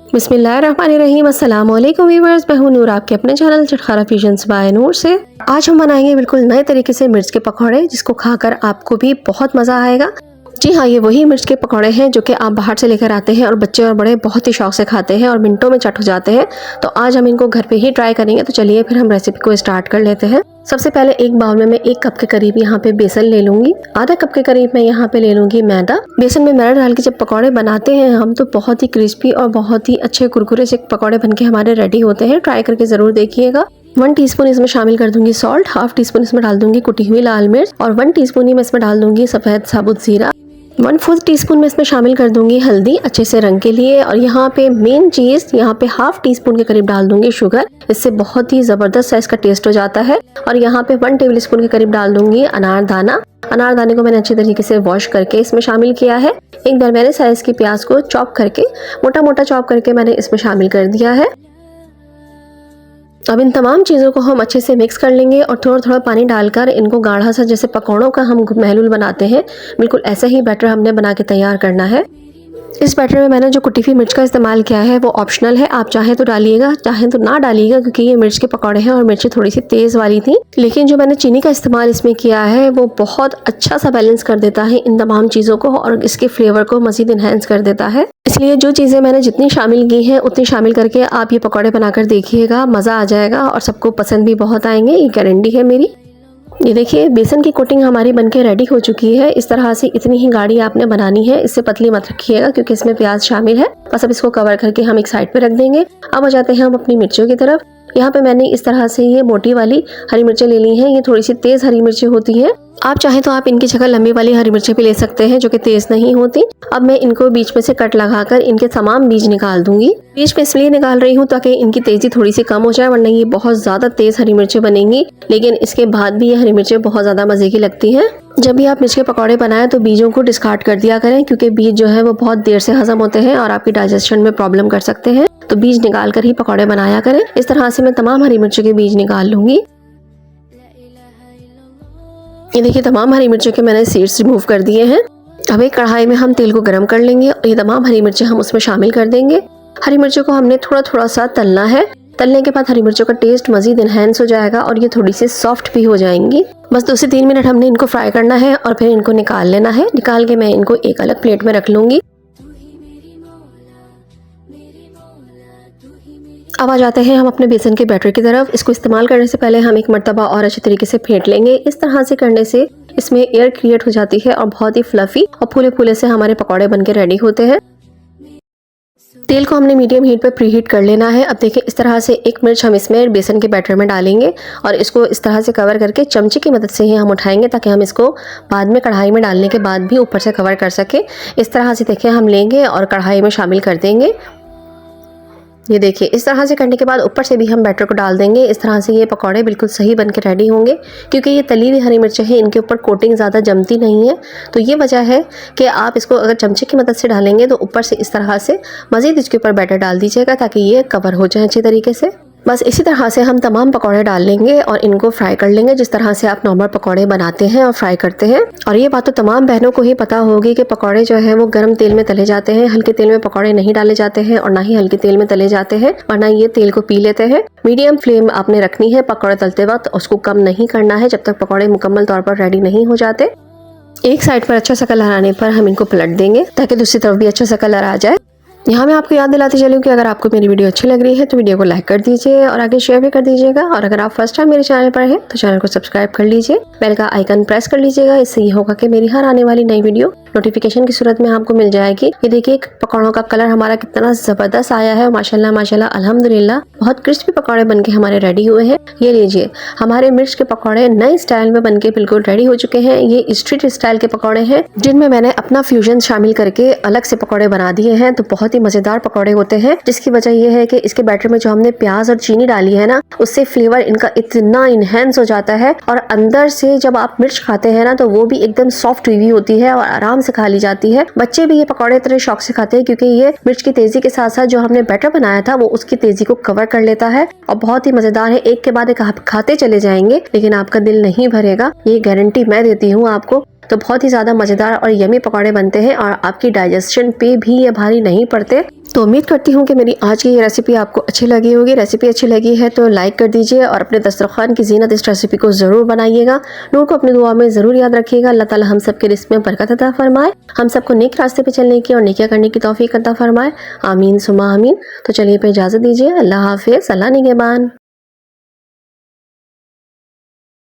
बिस्मिल्लाहिर्रहमानिर्रहीम। अस्सलाम वालेकुम व्यूअर्स, मैं हूं नूर, आपके अपने चैनल चटखारा फ्यूजन्स बाय नूर से। आज हम बनाएंगे बिल्कुल नए तरीके से मिर्च के पकौड़े, जिसको खाकर आपको भी बहुत मज़ा आएगा। जी हाँ, ये वही मिर्च के पकौड़े हैं जो कि आप बाहर से लेकर आते हैं और बच्चे और बड़े बहुत ही शौक से खाते हैं और मिनटों में चट हो जाते हैं। तो आज हम इनको घर पे ही ट्राई करेंगे। तो चलिए फिर हम रेसिपी को स्टार्ट कर लेते हैं। सबसे पहले एक बाउल में मैं 1 कप के करीब यहाँ पे बेसन ले लूंगी। आधा कप के करीब मैं यहाँ पे ले लूंगी मैदा। बेसन में मैदा डाल के जब पकौड़े बनाते हैं हम, तो बहुत ही क्रिस्पी और बहुत ही अच्छे कुरकुरे से पकौड़े बनके हमारे रेडी होते हैं। ट्राई करके जरूर देखिएगा। 1 टीस्पून इसमें शामिल कर दूंगी सॉल्ट, हाफ टीस्पून इसमें डाल दूंगी कुटी हुई लाल मिर्च और 1 टीस्पून ही मैं इसमें डाल दूंगी सफेद साबुत जीरा। 1/4 टीस्पून में इसमें शामिल कर दूंगी हल्दी अच्छे से रंग के लिए। और यहाँ पे मेन चीज, यहाँ पे हाफ टीस्पून के करीब डाल दूंगी शुगर। इससे बहुत ही जबरदस्त सा इसका टेस्ट हो जाता है। और यहाँ पे 1 टेबल स्पून के करीब डाल दूंगी अनारदाना। अनारदाने को मैंने अच्छी तरीके से वॉश करके इसमें शामिल किया है। एक दरमियाने साइज की प्याज को चॉप करके, मोटा मोटा चॉप करके मैंने इसमें शामिल कर दिया है। अब इन तमाम चीज़ों को हम अच्छे से मिक्स कर लेंगे और थोड़ा थोड़ा पानी डालकर इनको गाढ़ा सा, जैसे पकौड़ों का हम महलूल बनाते हैं, बिल्कुल ऐसा ही बैटर हमने बना के तैयार करना है। इस बैटर में मैंने जो कुटी हुई मिर्च का इस्तेमाल किया है वो ऑप्शनल है, आप चाहें तो डालिएगा, चाहें तो ना डालिएगा, क्योंकि ये मिर्च के पकौड़े हैं और मिर्ची थोड़ी सी तेज़ वाली थी। लेकिन जो मैंने चीनी का इस्तेमाल इसमें किया है वो बहुत अच्छा सा बैलेंस कर देता है इन तमाम चीज़ों को और इसके फ्लेवर को मज़ीद इन्हेंस कर देता है। इसलिए जो चीज़ें मैंने जितनी शामिल की हैं उतनी शामिल करके आप ये पकौड़े बनाकर देखिएगा, मज़ा आ जाएगा और सबको पसंद भी बहुत आएंगे, ये गारंटी है मेरी। ये देखिए, बेसन की कोटिंग हमारी बनके रेडी हो चुकी है। इस तरह से इतनी ही गाढ़ी आपने बनानी है, इससे पतली मत रखिएगा क्योंकि इसमें प्याज शामिल है। बस अब इसको कवर करके हम एक साइड पे रख देंगे। अब आ जाते हैं हम अपनी मिर्चियों की तरफ। यहाँ पे मैंने इस तरह से ये मोटी वाली हरी मिर्चें ले ली हैं। ये थोड़ी सी तेज हरी मिर्चें होती हैं। आप चाहें तो आप इनकी जगह लंबी वाली हरी मिर्चें भी ले सकते हैं जो कि तेज नहीं होती। अब मैं इनको बीच में से कट लगाकर इनके तमाम बीज निकाल दूंगी। बीज में इसलिए निकाल रही हूँ ताकि इनकी तेजी थोड़ी सी कम हो जाए, वरना ये बहुत ज्यादा तेज हरी मिर्चें बनेंगी। लेकिन इसके बाद भी ये हरी मिर्चें बहुत ज्यादा मजे की लगती हैं। जब भी आप मिर्च के पकौड़े बनाएं तो बीजों को डिस्कार्ड कर दिया करें, क्योंकि बीज जो है वो बहुत देर से हजम होते हैं और आपकी डाइजेशन में प्रॉब्लम कर सकते हैं। तो बीज निकाल कर ही पकौड़े बनाया करें। इस तरह से मैं तमाम हरी मिर्चों के बीज निकाल लूंगी। ये देखिए, तमाम हरी मिर्चों के मैंने सीड्स रिमूव कर दिए हैं। अब एक कढ़ाई में हम तेल को गर्म कर लेंगे और ये तमाम हरी मिर्चें हम उसमें शामिल कर देंगे। हरी मिर्चों को हमने थोड़ा थोड़ा सा तलना है। तलने के बाद हरी मिर्चों का टेस्ट मजीद इनहेंस हो जाएगा और ये थोड़ी सी सॉफ्ट भी हो जाएंगी। बस 2 से 3 मिनट हमने इनको फ्राई करना है और फिर इनको निकाल लेना है। निकाल के मैं इनको एक अलग प्लेट में रख लूंगी। अब आ जाते हैं हम अपने बेसन के बैटर की तरफ। इसको इस्तेमाल करने से पहले हम एक मर्तबा और अच्छे तरीके से फेंट लेंगे। इस तरह से करने से इसमें एयर क्रिएट हो जाती है और बहुत ही फ्लफी और फूले फूले से हमारे पकौड़े बनके रेडी होते हैं। तेल को हमने मीडियम हीट पे प्री हीट कर लेना है। अब देखिए, इस तरह से एक मिर्च हम इसमें बेसन के बैटर में डालेंगे और इसको इस तरह से कवर करके चमचे की मदद से ही हम उठाएंगे, ताकि हम इसको बाद में कढ़ाई में डालने के बाद भी ऊपर से कवर कर सके। इस तरह से देखिए हम लेंगे और कढ़ाई में शामिल कर देंगे। ये देखिए, इस तरह से करने के बाद ऊपर से भी हम बैटर को डाल देंगे। इस तरह से ये पकौड़े बिल्कुल सही बन के रेडी होंगे, क्योंकि ये तली हुई हरी मिर्चें हैं, इनके ऊपर कोटिंग ज़्यादा जमती नहीं है। तो ये वजह है कि आप इसको अगर चमचे की मदद से डालेंगे तो ऊपर से इस तरह से मज़ीद इसके ऊपर बैटर डाल दीजिएगा, ताकि ये कवर हो जाए अच्छी तरीके से। बस इसी तरह से हम तमाम पकौड़े डाल लेंगे और इनको फ्राई कर लेंगे, जिस तरह से आप नॉर्मल पकौड़े बनाते हैं और फ्राई करते हैं। और ये बात तो तमाम बहनों को ही पता होगी कि पकौड़े जो है वो गर्म तेल में तले जाते हैं। हल्के तेल में पकौड़े नहीं डाले जाते हैं और ना ही हल्के तेल में तले जाते हैं, वरना ये तेल को पी लेते हैं। मीडियम फ्लेम आपने रखनी है पकौड़े तलते वक्त, उसको कम नहीं करना है जब तक पकौड़े मुकम्मल तौर पर रेडी नहीं हो जाते। एक साइड पर अच्छा सा कलर आने पर हम इनको पलट देंगे ताकि दूसरी तरफ भी अच्छा सा कलर आ जाए। यहाँ मैं आपको याद दिलाती चलूँ कि अगर आपको मेरी वीडियो अच्छी लग रही है तो वीडियो को लाइक कर दीजिए और आगे शेयर भी कर दीजिएगा। और अगर आप फर्स्ट टाइम मेरे चैनल पर हैं तो चैनल को सब्सक्राइब कर लीजिए, बेल का आइकन प्रेस कर लीजिएगा। इससे ये होगा कि मेरी हर आने वाली नई वीडियो नोटिफिकेशन की सूरत में आपको मिल जाएगी। ये देखिए, पकौड़ों का कलर हमारा कितना जबरदस्त आया है, माशाल्लाह माशाल्लाह अल्हम्दुलिल्लाह। बहुत क्रिस्पी पकौड़े बनके हमारे रेडी हुए हैं। ये लीजिए, हमारे मिर्च के पकौड़े नए स्टाइल में बनके बिल्कुल रेडी हो चुके हैं। ये स्ट्रीट स्टाइल के पकौड़े हैं जिनमें मैंने अपना फ्यूजन शामिल करके अलग से पकौड़े बना दिए हैं। तो बहुत ही मजेदार पकौड़े होते हैं, जिसकी वजह यह है कि इसके बैटर में जो हमने प्याज और चीनी डाली है ना, उससे फ्लेवर इनका इतना इनहेंस हो जाता है। और अंदर से जब आप मिर्च खाते हैं ना, तो वो भी एकदम सॉफ्ट हुई होती है और आराम से खा ली जाती है। बच्चे भी ये पकौड़े इतने शौक से खाते हैं, क्योंकि ये मिर्च की तेजी के साथ साथ जो हमने बैटर बनाया था वो उसकी तेजी को कवर कर लेता है और बहुत ही मजेदार है। एक के बाद एक आप खाते चले जाएंगे, लेकिन आपका दिल नहीं भरेगा, ये गारंटी मैं देती हूँ आपको। तो बहुत ही ज़्यादा मज़ेदार और यमी पकौड़े बनते हैं और आपकी डाइजेशन पे भी ये भारी नहीं पड़ते। तो उम्मीद करती हूँ कि मेरी आज की ये रेसिपी आपको अच्छी लगी होगी। रेसिपी अच्छी लगी है तो लाइक कर दीजिए और अपने दस्तरखान की ज़ीनत इस रेसिपी को ज़रूर बनाइएगा। नूर को अपनी दुआ में ज़रूर याद रखिएगा। अल्लाह ताला हम सब के रिस्क में बरकत अता फरमाए, हम सबको नेक रास्ते पे चलने की और नेकियां करने की तौफीक अता फरमाए। आमीन सुमा आमीन। तो चलिए पे इजाज़त दीजिए। अल्लाह हाफिज़, अल्लाह निगहबान।